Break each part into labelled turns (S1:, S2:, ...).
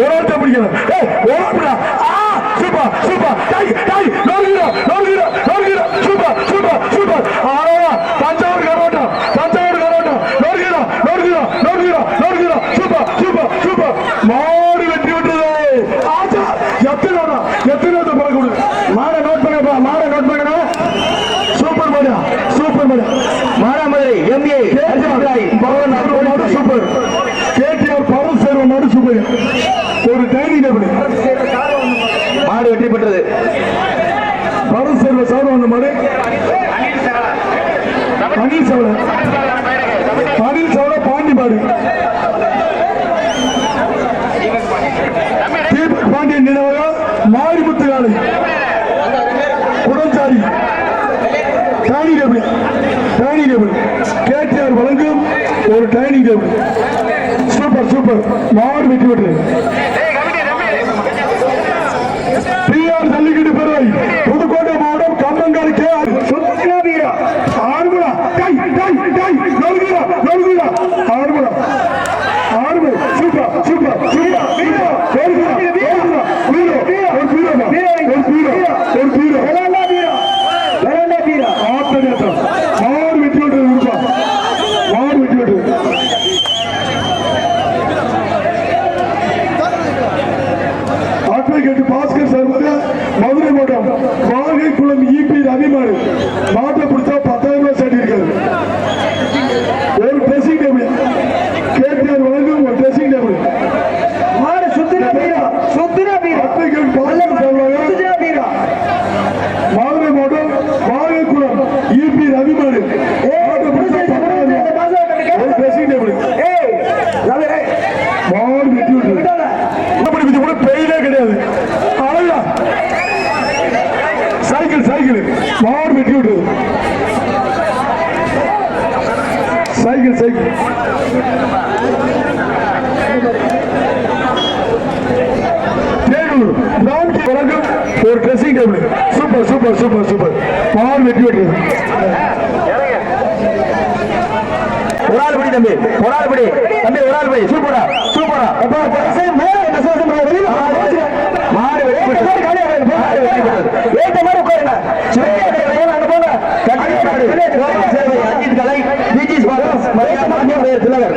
S1: ஒரு ஆள் பிடிக்கணும். ஓடா super super super super super. Thanjavur கரோட்டம் தஞ்சாவூர் கரோட்டம் சூப்பர் சூப்பர் சூப்பர். மாடு வெற்றி விட்டது. ஆச்சா எத்தனை எத்தனை பறக்க விடுது. மாடை நோட் பண்ணப்பா, மாடை நோட் பண்ணணும். சூப்பர் மாடியா சூப்பர் மாடியா.
S2: Manamadurai MA
S1: super. KTR power சேர்வ மாடு சூப்பர். ஒரு டைனிங் டேபிள்
S2: மாடு வெற்றி பெற்றது.
S1: பவர் சேர்வ சார்பு வந்த மாடு அனில் சவள பாண்டி மாடு. தீபக் பாண்டியன் நினைவாக மாரிமுத்து காலை குடஞ்சாரி டைனிங் டேபிள் கேடிஆர் வழங்கும் ஒரு டைனிங் டேபிள். Super super. மாடு வெற்றி பெற்றது. பிஆர் ஜல்லிக்கட்டு பேரவை புதுக்கோட்டை மாவட்டம் கம்பங்காடு கே சுத்திரவீரா ஆறுமுடா ஆறுமுடா super super Bhaskar sir Madurai மாவட்டம் வாழ்கை குளம் ஈபி ரவிமாறு மாட்டை பிடிச்சா 10,000 ரூபாய் சாட்டி இருக்காரு. ஒரு ட்ரெஸ்ஸிங் டேபிள் கேடிஆர் வழங்கும் ஒரு ட்ரெஸ்ஸிங் டேபிள்.
S2: மாடு சுத்திர வீரா
S1: மதுரை மாவட்டம் வாழ்கை குளம் ஈபி ரவிமாறு மாட்டை பிடிச்சா 10,000 ஒரு ட்ரெஸ்ஸிங் டேபிள். மாடு வெட்டி விட்டு கூட பெயிலே கிடையாது. சைக்கிள் மாடு வெட்டி விட்டுறது. சைக்கிள் வழங்கும் ஒரு dressing table. Super super super super. மாடு வெட்டி விட்டுறது.
S2: ஒரு ஆள் படி தம்பி, ஒரு ஆள் படி தம்பி, ஒரு ஆள் படி. சூப்பரா சூப்பரா. மாடு வெற்றி பெற்றது. ஏற்ற மாதிரி உட்காருங்க. அஜித் கலை திலகர்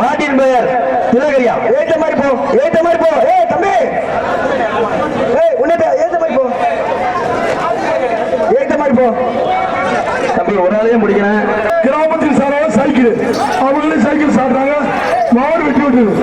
S2: மாட்டின் பெயர் திலகரியா. ஏற்ற மாதிரி போ, ஏற்ற மாதிரி போ. தம்பி உன்ன ஏற்ற மாதிரி போ, ஏற்ற மாதிரி போ தம்பி. ஒரு ஆளையும் முடிக்கிறேன்.
S1: கிராமத்தில் சாராக சைக்கிள் அவங்களே சைக்கிள் சாடுறாங்க. மாடு வெட்டி விட்டுறது.